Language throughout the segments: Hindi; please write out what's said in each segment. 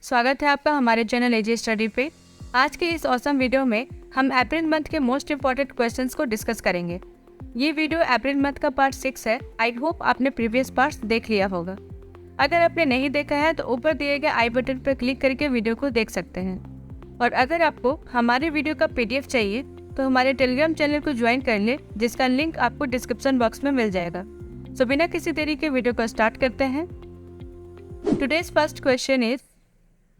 स्वागत है आपका हमारे चैनल एजी स्टडी पे। आज के इस ऑसम वीडियो में हम अप्रैल मंथ के मोस्ट इम्पॉर्टेंट क्वेश्चंस को डिस्कस करेंगे। ये वीडियो अप्रैल मंथ का पार्ट 6 है। आई होप आपने प्रीवियस पार्ट्स देख लिया होगा। अगर आपने नहीं देखा है तो ऊपर दिए गए आई बटन पर क्लिक करके वीडियो को देख सकते हैं। और अगर आपको हमारे वीडियो का PDF चाहिए तो हमारे टेलीग्राम चैनल को ज्वाइन कर ले, जिसका लिंक आपको डिस्क्रिप्शन बॉक्स में मिल जाएगा। सो बिना किसी देरी के वीडियो को स्टार्ट करते हैं। Today's first question is,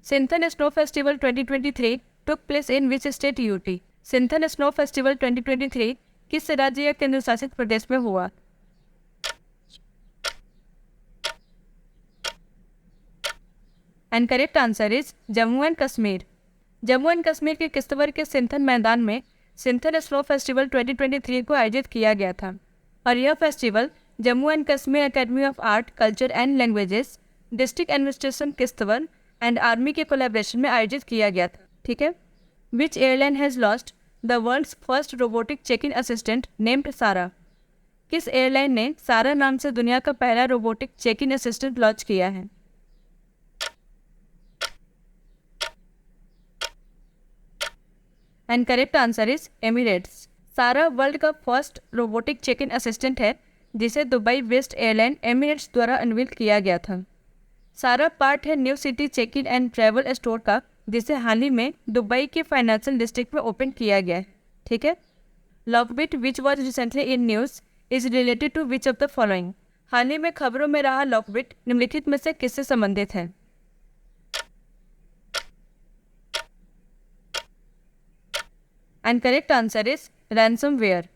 Sinthan Snow Festival 2023 took place in which state UT? Sinthan Snow Festival 2023 किस राज्य या केंद्र शासित प्रदेश में हुआ? And correct answer is Jammu and Kashmir. Jammu and Kashmir के किश्तवाड़ के सिंथन मैदान में सिंथन स्नो फेस्टिवल 2023 को आयोजित किया गया था और यह festival Jammu and Kashmir academy of art, culture and languages, district administration Kishtwar and army के कोलैबोरेशन में आयोजित किया गया था। ठीक है। Which airline has launched the world's first robotic check in assistant named Sara? किस एयरलाइन ने सारा नाम से दुनिया का पहला robotic check in assistant launch किया है? And correct answer is Emirates. सारा वर्ल्ड का first robotic check in assistant है जिसे दुबई बेस्ड एयरलाइन एमिरेट्स द्वारा अनवील किया गया था। सारा पार्ट है new city check in and travel store का, जिसे हाल ही में दुबई के फाइनेंशियल डिस्ट्रिक्ट में ओपन किया गया है। ठीक है। LockBit which was recently in news is related to which of the following? हाल ही में खबरों में रहा लॉकबिट निम्नलिखित में से किससे संबंधित है? And correct answer is ransomware.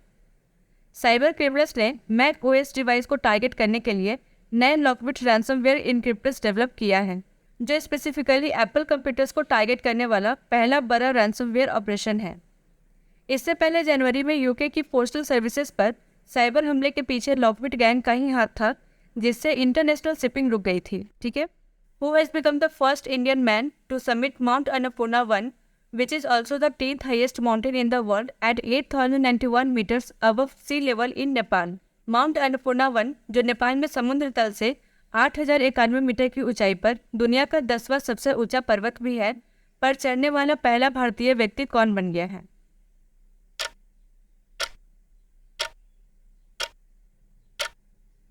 Cyber criminals ने मैक OS डिवाइस को टारगेट करने के लिए नए लॉकबिट रैंसमवेयर इनक्रिप्टर्स डेवलप किया है, जो स्पेसिफिकली एप्पल कंप्यूटर्स को टारगेट करने वाला पहला बड़ा रैंसमवेयर ऑपरेशन है। इससे पहले जनवरी में यूके की पोस्टल सर्विसेज पर साइबर हमले के पीछे लॉकबिट गैंग का ही हाथ था, जिससे इंटरनेशनल शिपिंग रुक गई थी। ठीक है। Who has become the first Indian man to summit Mount Annapurna 1, which is also the 10th highest mountain in the world at 8,091 meters above sea level in Nepal? Mount Annapurna 1, जो नेपाल में समुद्र तल से 8,091 मीटर की ऊंचाई पर दुनिया का 10वां सबसे ऊंचा पर्वत भी है, पर चढ़ने वाला पहला भारतीय व्यक्ति कौन बन गया है?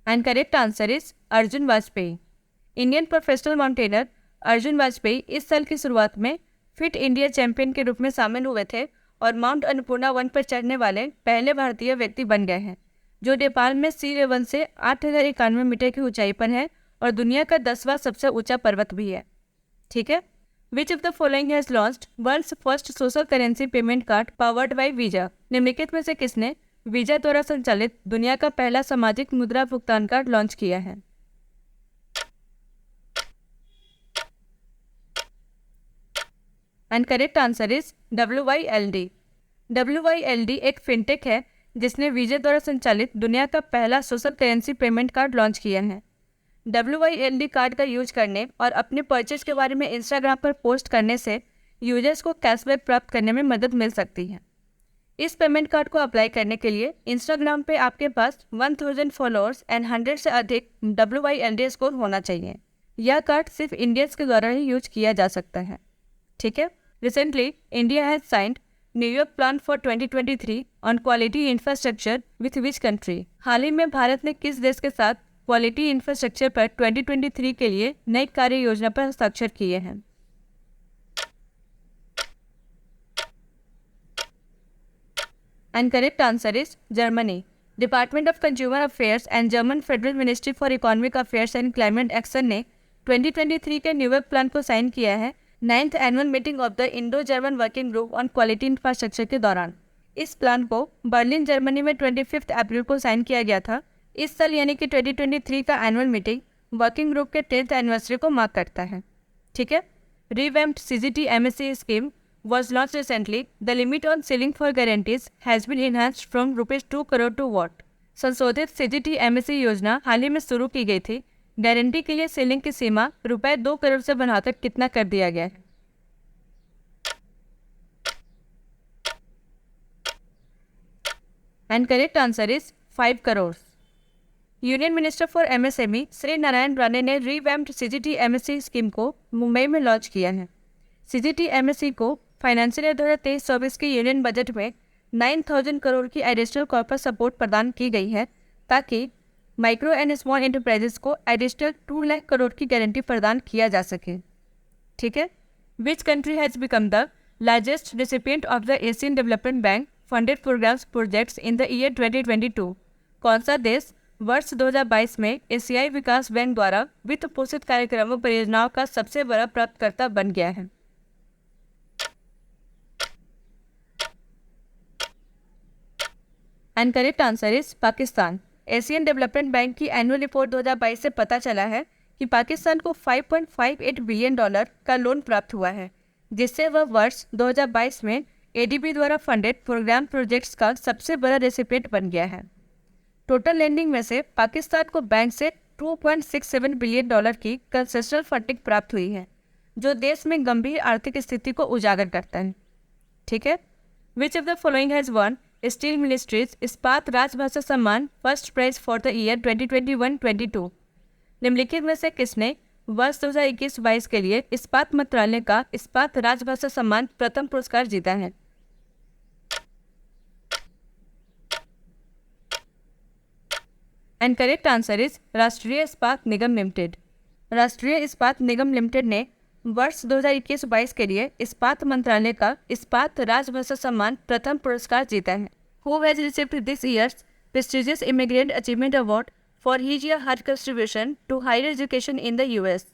And correct answer is Arjun Vajpayee. Indian professional mountaineer Arjun Vajpayee इस साल की शुरुआत में फिट इंडिया चैंपियन के रूप में शामिल हुए थे और माउंट अन्नपूर्णा 1 पर चढ़ने वाले पहले भारतीय व्यक्ति बन गए हैं, जो नेपाल में सी लेवल से 8,091 मीटर की ऊंचाई पर है और दुनिया का 10वां सबसे ऊंचा पर्वत भी है। ठीक है। Which of the following has launched world's first social currency payment card powered by Visa? निम्नलिखित में से किसने वीजा द्वारा संचालित दुनिया का पहला सामाजिक मुद्रा भुगतान कार्ड लॉन्च किया है? And correct answer is WYLD। WYLD एक फिनटेक है जिसने वीजा द्वारा संचालित दुनिया का पहला social currency payment card launch किया है। WYLD कार्ड का यूज करने और अपने परचेज के बारे में इंस्टाग्राम पर पोस्ट करने से यूजर्स को कैशबैक प्राप्त करने में मदद मिल सकती है। इस पेमेंट कार्ड को अप्लाई करने के लिए इंस्टाग्राम पे आपके पास 1000 फॉलोअर्स एंड 100 से अधिक WYLD स्कोर होना चाहिए। यह कार्ड सिर्फ इंडियंस के द्वारा ही यूज किया जा सकता है। ठीक है। Recently, India has signed New York Plan for 2023 on Quality Infrastructure with which country? हाल ही में भारत ने किस देश के साथ क्वालिटी इंफ्रास्ट्रक्चर पर 2023 के लिए नई कार्य योजना पर हस्ताक्षर किए हैं? And correct answer is Germany. Department of consumer affairs and German federal ministry for economic affairs and climate action ने 2023 के न्यू यॉर्क प्लान को साइन किया है 9th annual meeting of the Indo German working group on quality infrastructure के दौरान। इस प्लान को बर्लिन जर्मनी में 25 अप्रैल को साइन किया गया था। इस साल यानी कि 2023 का एनुअल मीटिंग वर्किंग ग्रुप के 10th एनिवर्सरी को मार्क करता है। ठीक है। Revamped CGT MSc scheme was launched recently. The limit on ceiling for guarantees has been enhanced from ₹2 crore to what? संशोधित CGT MSc योजना हाल ही में शुरू की गई थी। गारंटी के लिए सीलिंग की सीमा ₹2 करोड़ से बढ़ाकर कितना कर दिया गया है? And correct answer is 5 crore. Union minister for MSME Shri Narayan Rane ने रीवैम्प्ड सीजीटी एमएससी स्कीम को मुंबई में लॉन्च किया है। सीजीटी एमएससी को फाइनेंशियल ईयर 2023-24 के यूनियन बजट में 9,000 करोड़ की एडिशनल कॉर्पोरेट सपोर्ट प्रदान की गई है ताकि माइक्रो एंड स्मॉल एंटरप्राइजेस को एडिशनल 2 लाख करोड़ की गारंटी प्रदान किया जा सके। ठीक है। Which country has become the largest recipient of the Asian Development Bank funded programmes projects in the year 2022? कौन सा देश वर्ष 2022 में एशियाई विकास बैंक द्वारा वित्त पोषित कार्यक्रमों परियोजनाओं का सबसे बड़ा प्राप्तकर्ता बन गया है? And correct answer is Pakistan. Asian Development bank की एनुअल रिपोर्ट 2022 से पता चला है कि पाकिस्तान को $5.58 बिलियन का लोन प्राप्त हुआ है, जिससे वह वर्ष 2022 में एडीबी द्वारा फंडेड प्रोग्राम प्रोजेक्ट्स का सबसे बड़ा रेसिपिएंट बन गया है। टोटल लेंडिंग में से पाकिस्तान को बैंक से $2.67 बिलियन की कंसेशनल फंडिंग प्राप्त हुई है, जो देश में गंभीर आर्थिक स्थिति को उजागर करता है। ठीक है। Which of the following has won steel ministry's Ispat Rajbhasha Samman first prize for the year 2021-22? निम्नलिखित में से किसने वर्ष 2021-22 के लिए इस्पात मंत्रालय का इस्पात राजभाषा सम्मान प्रथम पुरस्कार जीता है? एंड करेक्ट आंसर इज राष्ट्रीय इस्पात निगम लिमिटेड। राष्ट्रीय इस्पात निगम लिमिटेड ने वर्ष 2021-22 के लिए इस्पात मंत्रालय का इस्पात राजभाषा सम्मान प्रथम पुरस्कार जीता है। Who has received this year's prestigious immigrant achievement award for his या her contribution to higher education in the US?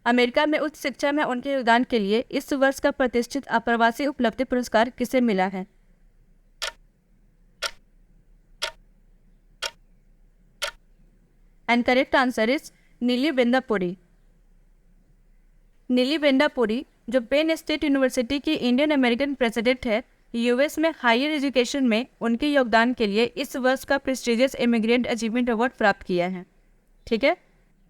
America में उच्च शिक्षा में उनके योगदान के लिए इस वर्ष का प्रतिष्ठित अप्रवासी उपलब्धि पुरस्कार किसे मिला है? एंड करेक्ट आंसर इज नीली बेंदापुरी। नीली बेंदापुरी, जो पेन स्टेट यूनिवर्सिटी की इंडियन अमेरिकन प्रेसिडेंट है, यूएस में हायर एजुकेशन में उनके योगदान के लिए इस वर्ष का प्रेस्टिजियस इमिग्रेंट अचीवमेंट अवार्ड प्राप्त किया है। ठीक है।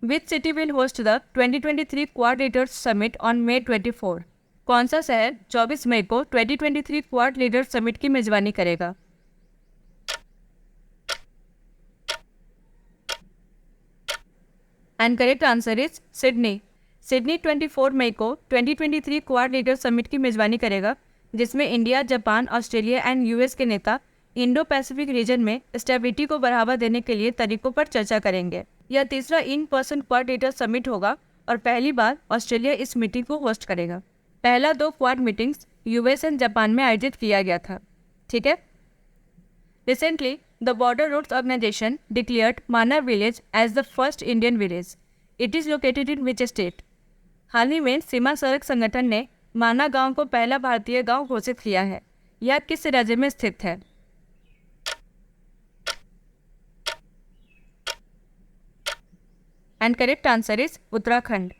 Which city will host the 2023 quad leaders summit on May 24? कौन सा शहर 24 मई को 2023 क्वाड लीडर्स समिट की मेजबानी करेगा? And correct answer is Sydney. Sydney 24 मई को 2023 क्वाड लीडर समिट की मेजबानी करेगा, जिसमें India, Japan, Australia and US के नेता इंडो पैसिफिक रीजन में स्टेबिलिटी को बढ़ावा देने के लिए तरीकों पर चर्चा करेंगे। यह तीसरा in person Quad leader summit होगा और पहली बार ऑस्ट्रेलिया इस मीटिंग को होस्ट करेगा। पहला 2 Quad meetings US and Japan में आयोजित किया गया था। ठीक है। Recently the border roads organisation declared Mana village as the first Indian village. It is located in which state? हाल ही में सीमा सड़क संगठन ने माना गांव को पहला भारतीय गांव घोषित किया है। यह किस राज्य में स्थित है? And correct answer is Uttarakhand.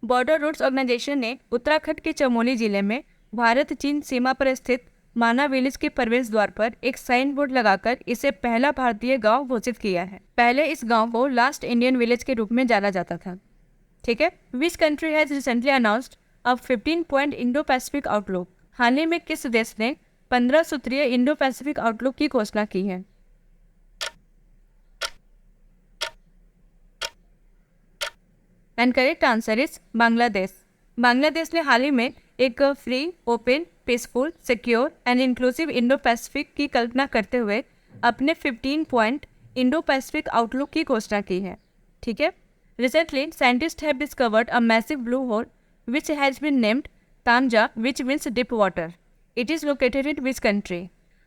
Border roads organisation ने उत्तराखंड के चमोली जिले में भारत चीन सीमा पर स्थित माना विलेज के प्रवेश द्वार पर एक साइन बोर्ड लगाकर इसे पहला भारतीय गांव घोषित किया है। पहले इस गांव को लास्ट इंडियन विलेज के रूप में जाना जाता था। ठीक है। Which country has recently announced a 15-point Indo Pacific outlook? हाल ही में किस देश ने 15 सूत्रीय इंडो पैसिफिक आउटलुक की घोषणा की है? And correct answer is Bangladesh. Bangladesh ने हाल ही में एक free, open, peaceful, secure and inclusive Indo Pacific की कल्पना करते हुए अपने 15-point इंडो पैसिफिक आउटलुक की घोषणा की है। ठीक है। Recently scientist have discovered a massive blue hole which has been named Tamja, which means deep water. It is located in which country?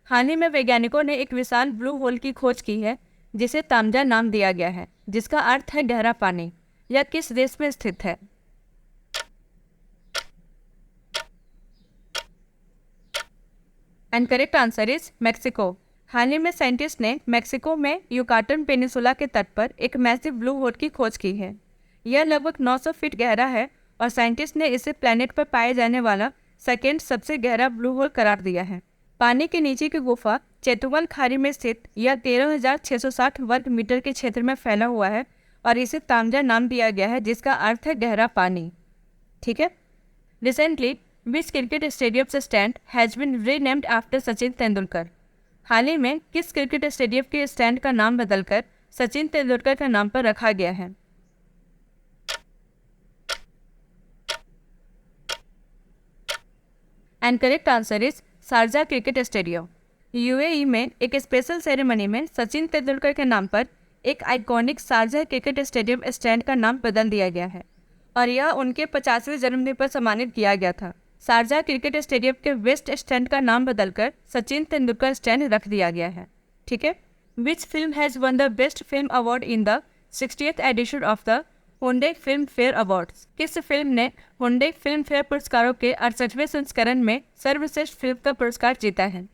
हाल ही में वैज्ञानिकों ने एक विशाल ब्लू होल की खोज की है, जिसे तामजा नाम दिया गया है, जिसका अर्थ है गहरा पानी। यह किस देश में स्थित है? And correct answer is Mexico. हाल ही में साइंटिस्ट ने मैक्सिको में युकाटन पेनिसुला के तट पर एक मैसिव ब्लू होल की खोज की है। यह लगभग 900 फीट गहरा है और साइंटिस्ट ने इसे प्लैनेट पर पाए जाने वाला सेकेंड सबसे गहरा ब्लू होल करार दिया है। पानी के नीचे की गुफा चेतुवल खाड़ी में स्थित यह 13,660 वर्ग मीटर के क्षेत्र में फैला हुआ है और इसे तामजा नाम दिया गया है, जिसका अर्थ है गहरा पानी। ठीक है। Recently which cricket stadium stand has been renamed after Sachin Tendulkar? हाल ही में किस क्रिकेट स्टेडियम के स्टैंड का नाम बदलकर सचिन तेंदुलकर के नाम पर रखा गया है? And correct answer is Sharjah cricket stadium. UAE में एक स्पेशल सेरेमनी में सचिन तेंदुलकर के नाम पर एक iconic Sharjah cricket stadium stand का नाम बदल दिया गया है और यह उनके 50वें जन्मदिन पर सम्मानित किया गया था। शारजा क्रिकेट स्टेडियम के वेस्ट स्टैंड का नाम बदलकर सचिन तेंदुलकर स्टैंड रख दिया गया है। ठीक है। Which film has won the best film award in the 60th edition of the Hyundai Filmfare awards? किस फिल्म ने हुंडई फिल्म फेयर पुरस्कारों के 68वें संस्करण में सर्वश्रेष्ठ फिल्म का पुरस्कार जीता है?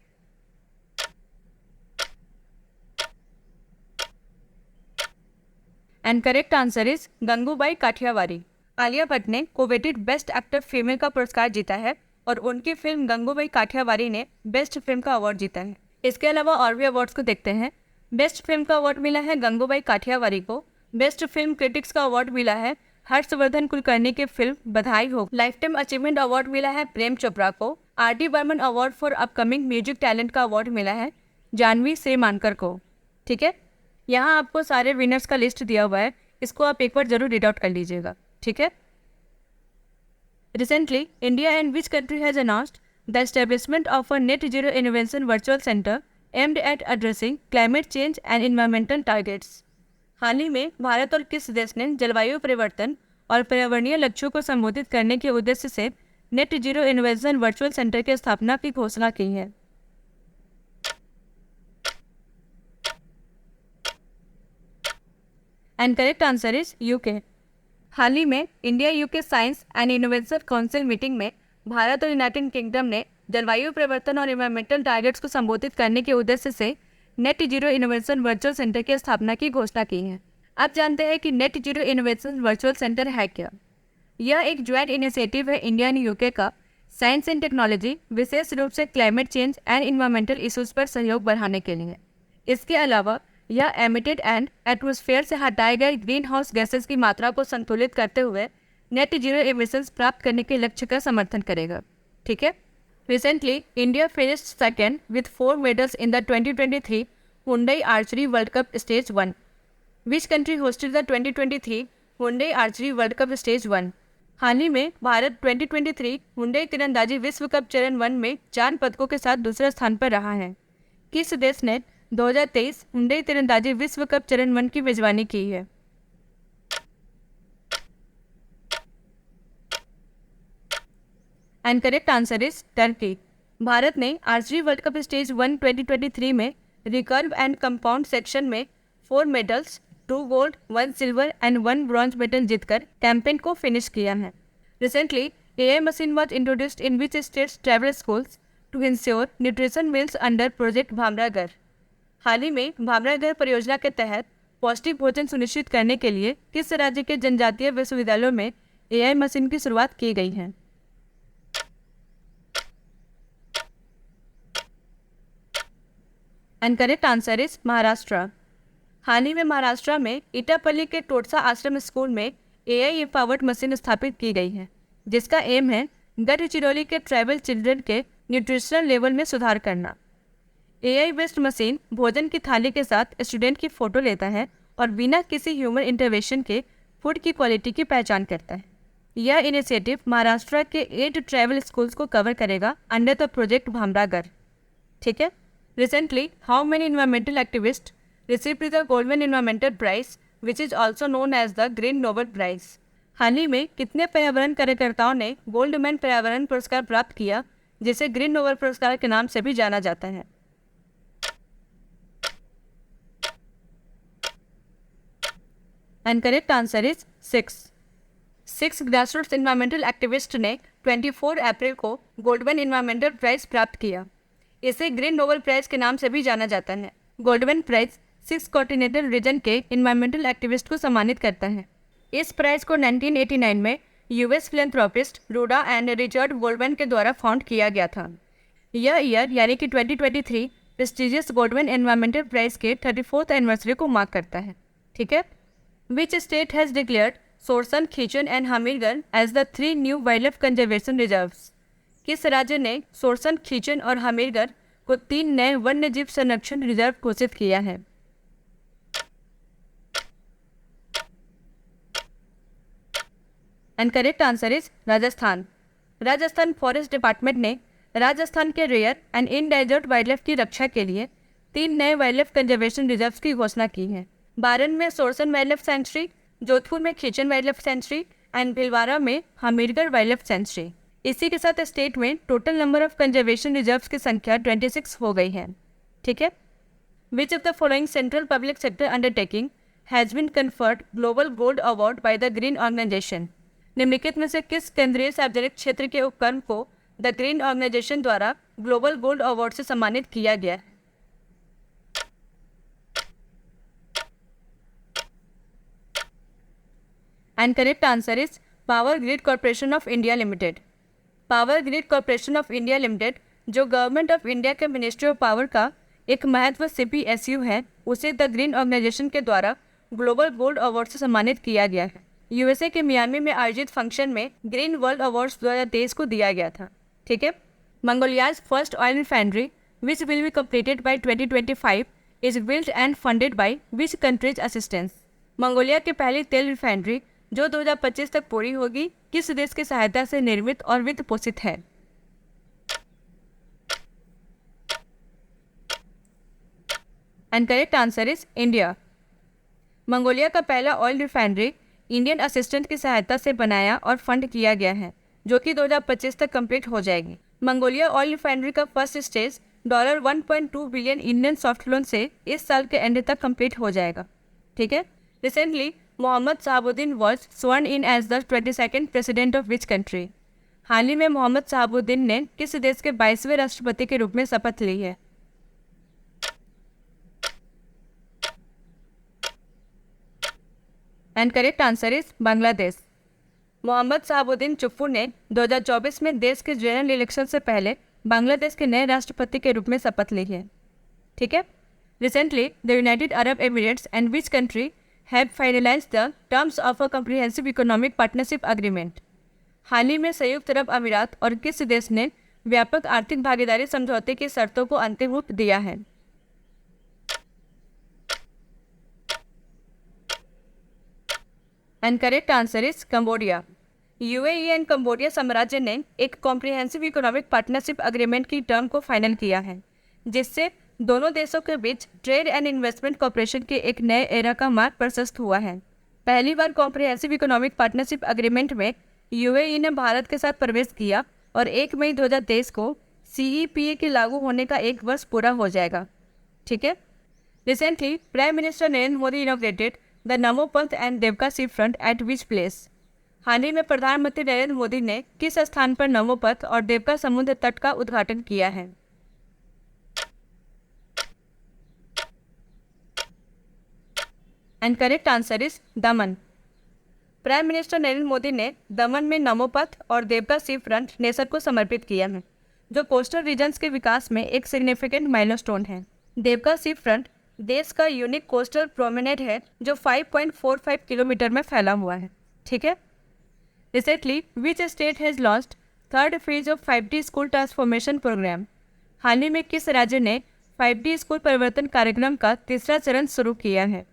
And correct answer is Gangubai Kathiawadi. Alia Bhatt ने कोवेटेड बेस्ट एक्टर फीमेल का पुरस्कार जीता है और उनकी फिल्म गंगूबाई काठियावारी ने बेस्ट फिल्म का अवार्ड जीता है। इसके अलावा और भी अवार्ड्स को देखते हैं। बेस्ट फिल्म का अवार्ड मिला है गंगूबाई काठियावारी को। बेस्ट फिल्म क्रिटिक्स का अवार्ड मिला है हर्षवर्धन कुलकर्णी की फिल्म बधाई हो। लाइफ टाइम अचीवमेंट अवार्ड मिला है प्रेम चोपड़ा को। R D. Burman award for upcoming music talent का अवार्ड मिला है जानवी श्रीमानकर को। ठीक है। यहाँ आपको सारे विनर्स का लिस्ट दिया हुआ है, इसको आप एक बार जरूर रीड आउट कर लीजिएगा। ठीक है। Recently India and which country has announced the establishment of a net zero innovation virtual centre aimed at addressing climate change and environmental targets? हाल ही में भारत और किस देश ने जलवायु परिवर्तन और पर्यावरणीय लक्ष्यों को संबोधित करने के उद्देश्य से net zero innovation virtual centre की स्थापना की घोषणा की है? And correct answer is UK. हाल ही में India UK science and innovation council meeting में भारत और यूनाइटेड किंगडम ने जलवायु परिवर्तन और इन्वायरमेंटल टारगेट्स को संबोधित करने के उद्देश्य से net zero innovation virtual centre की स्थापना की घोषणा की है। आप जानते हैं कि net zero innovation virtual centre है क्या? यह एक ज्वाइंट इनिशिएटिव है इंडिया एंड यूके का साइंस एंड टेक्नोलॉजी, विशेष रूप से climate change and environmental issues पर सहयोग बढ़ाने के लिए। इसके अलावा यह एमिटेड एंड एटमॉस्फेयर से हटाए गए ग्रीन हाउस गैसेस की मात्रा को संतुलित करते हुए नेट जीरो एमिशंस प्राप्त करने के लक्ष्य का समर्थन करेगा। ठीक है। Recently, India finished second with 4 medals in the 2023 Hyundai Archery World Cup Stage 1. Which country hosted the 2023 Hyundai Archery World Cup Stage 1? हाल ही में भारत 2023 हुंडई तीरंदाजी विश्व कप चरण 1 में 4 पदकों के साथ दूसरे स्थान पर रहा है। किस देश ने 2023 हुंडई तीरंदाजी विश्व कप चरण 1 की मेजबानी की है? And correct answer is Turkey. Bharat ने आर्चरी वर्ल्ड कप स्टेज 1 2023 में रिकर्व एंड कंपाउंड सेक्शन में 4 medals, 2 gold, 1 silver and 1 bronze medal जीतकर कैंपेन को फिनिश किया है। Recently AI machine was introduced in which state's travel schools to ensure nutrition meals under project Bhamragad? हाल ही में भामरागर परियोजना के तहत पौष्टिक भोजन सुनिश्चित करने के लिए किस राज्य के जनजातीय विश्वविद्यालयों में AI मशीन की शुरुआत की गई है? And correct answer is Maharashtra. हाल ही में महाराष्ट्र में इटापल्ली के टोटसा आश्रम स्कूल में AI एम्पावर्ड मशीन स्थापित की गई है, जिसका एम है गढ़चिरौली के ट्राइबल चिल्ड्रन के न्यूट्रिशनल लेवल में सुधार करना। AI बेस्ड मशीन भोजन की थाली के साथ स्टूडेंट की फ़ोटो लेता है और बिना किसी ह्यूमन इंटरवेंशन के फूड की क्वालिटी की पहचान करता है। यह इनिशिएटिव महाराष्ट्र के 8 ट्राइबल स्कूल्स को कवर करेगा अंडर द प्रोजेक्ट भामरागर। ठीक है। Recently, how many environmental activists received the Goldman Environmental Prize, which is also known as the Green Nobel Prize? हाल ही में कितने पर्यावरण कार्यकर्ताओं ने गोल्डमैन पर्यावरण पुरस्कार प्राप्त किया, जिसे ग्रीन नोबेल पुरस्कार के नाम से भी जाना जाता है? And correct answer is 6 grassroots environmental activist ने 24 अप्रैल को गोल्डमैन एनवायरमेंटल प्राइज प्राप्त किया। इसे ग्रीन नोबेल प्राइज के नाम से भी जाना जाता है। गोल्डमैन प्राइज 6 कॉन्टिनेंटल रीजन के एनवायरमेंटल एक्टिविस्ट को सम्मानित करता है। इस प्राइज को 1989 में US philanthropist Rhoda and Richard Goldman के द्वारा फाउंड किया गया था। यह ईयर यानी कि 2023 प्रेस्टिजियस गोल्डमैन एनवायरमेंटल प्राइज के 34th एनिवर्सरी को मार्क करता है। ठीक है। Which state has declared Sorsan, Khichan and Hamirgarh as the 3 new wildlife conservation reserves? किस राज्य ने सोरसन, खीचन और हमीरगढ़ को 3 नए वन्य जीव संरक्षण रिजर्व घोषित किया है? And correct answer is Rajasthan. Rajasthan forest department ने राजस्थान के rare and endangered wildlife की रक्षा के लिए 3 नए वाइल्ड लाइफ कंजर्वेशन रिजर्व्स की घोषणा की है। बारन में Sorsan wild life sanctuary, Jodhpur में Khichan wild life sanctuary and Bhilwara में हमीरगढ़ वाइल्ड लाइफ सेंचुरी। इसी के साथ स्टेट में total number of conservation reserves की संख्या 26 हो गई है। ठीक है। Which of the following central public sector undertaking has been conferred global gold award by the Green Organisation? निम्नलिखित में से किस केंद्रीय सार्वजनिक क्षेत्र के उपक्रम को द ग्रीन ऑर्गेनाइजेशन द्वारा ग्लोबल गोल्ड अवार्ड से सम्मानित किया गया है? And correct answer is power grid corporation of India limited. Power grid corporation of India limited, जो गवर्नमेंट ऑफ इंडिया के मिनिस्ट्री ऑफ पावर का एक महत्व CPSU है, उसे द ग्रीन ऑर्गेनाइजेशन के द्वारा ग्लोबल गोल्ड अवार्ड से सम्मानित किया गया है। USA के मियामी में आयोजित फंक्शन में ग्रीन वर्ल्ड अवार्ड्स 2023 को दिया गया था। ठीक है। Mongolia's first oil refinery which will be completed by 2025 is built and funded by which country's assistance? Mongolia की पहली तेल रिफाइनरी जो 2025 तक पूरी होगी, किस देश की सहायता से निर्मित और वित्त पोषित है? And correct answer is India. Mongolia का पहला ऑयल रिफाइनरी इंडियन असिस्टेंट की सहायता से बनाया और फंड किया गया है, जो कि 2025 तक कंप्लीट हो जाएगी। मंगोलिया ऑयल रिफाइनरी का first stage $1.2 billion Indian soft loan से इस साल के एंड तक कंप्लीट हो जाएगा। ठीक है। Recently Mohammed Shahabuddin was sworn in as the 22nd president of which country? हाल ही में मोहम्मद शहाबुद्दीन ने किस देश के 22वें राष्ट्रपति के रूप में शपथ ली है? And correct answer is Bangladesh. Mohammed Shahabuddin Chuppu ने 2024 में देश के जनरल इलेक्शन से पहले बांग्लादेश के नए राष्ट्रपति के रूप में शपथ ली है। ठीक है। Recently the United Arab Emirates and which country have finalised the terms of a comprehensive economic partnership agreement? हाल ही में संयुक्त अरब अमीरात और किस देश ने व्यापक आर्थिक भागीदारी समझौते की शर्तों को अंतिम रूप दिया है? And correct answer is Cambodia. UAE and Cambodia साम्राज्य ने एक कॉम्प्रिहेंसिव इकोनॉमिक पार्टनरशिप एग्रीमेंट की टर्म को फाइनल किया है, जिससे दोनों देशों के बीच ट्रेड एंड इन्वेस्टमेंट कॉर्पोरेशन के एक नए एरा का मार्ग प्रशस्त हुआ है। पहली बार कॉम्प्रिहेंसिव इकोनॉमिक पार्टनरशिप एग्रीमेंट में UAE ने भारत के साथ प्रवेश किया और 1 मई 2023 को CEPA के लागू होने का 1 वर्ष पूरा हो जाएगा। ठीक है। Recently prime minister Narendra Modi inaugurated the Namo Panth and Devka sea front at which place? हाल ही में प्रधानमंत्री नरेंद्र मोदी ने किस स्थान पर नमो पथ और देवका समुद्र तट का उद्घाटन किया है? And correct answer is Daman. Prime minister Narendra Modi ने दमन में नमो पथ और देवका सी फ्रंट नेशन को समर्पित किया है, जो कोस्टल रीजन्स के विकास में एक सिग्निफिकेंट माइलस्टोन है। देवका सी फ्रंट देश का यूनिक कोस्टल प्रोमेनेड है, जो 5.45 किलोमीटर में फैला हुआ है। ठीक है। Recently which state has launched 3rd phase of 5D school transformation programme? हाल ही में किस राज्य ने 5D स्कूल परिवर्तन कार्यक्रम का तीसरा चरण शुरू किया है?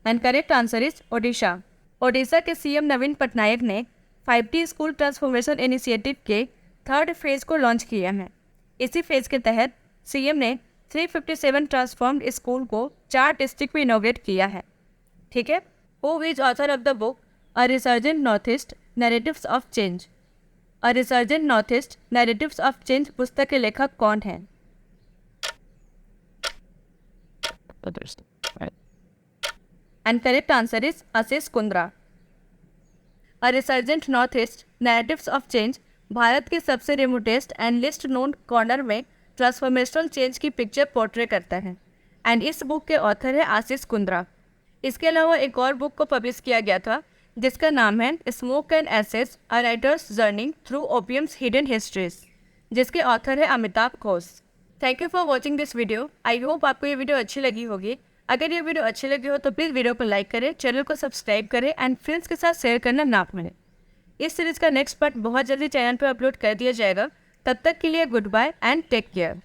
And correct answer is Odisha. Odisha के CM नवीन पटनायक ने 5D स्कूल ट्रांसफॉर्मेशन इनिशिएटिव के 3rd फेज को लॉन्च किया है। इसी फेज के तहत CM ने 357 ट्रांसफॉर्म्ड स्कूल को 4 डिस्ट्रिक्ट में इनोग्रेट किया है। ठीक है। Who is author of the book a resurgent north east narratives of change? A resurgent north east narratives of change पुस्तक के लेखक कौन हैं? And correct answer is Ashish Kundra. A resurgent north east narratives of change Bharat के सबसे remotest and list known corner में ट्रांसफॉर्मेशनल चेंज की पिक्चर पोर्ट्रे करता है, एंड इस बुक के ऑथर है आशीष कुंद्रा। इसके अलावा एक और बुक को पब्लिश किया गया था जिसका नाम है smoke and ashes a writer's journey through opium's hidden histories, जिसके ऑथर है Amitabh Ghosh. Thank you for watching this video. I hope आपको ये वीडियो अच्छी लगी होगी। अगर ये वीडियो अच्छी लगी हो तो प्लीज़ वीडियो को लाइक करें, चैनल को सब्सक्राइब करें एंड फ्रेंड्स के साथ शेयर करना ना भूलें। इस सीरीज़ का नेक्स्ट पार्ट बहुत जल्दी चैनल पर अपलोड कर दिया जाएगा। तब तक के लिए goodbye and take care.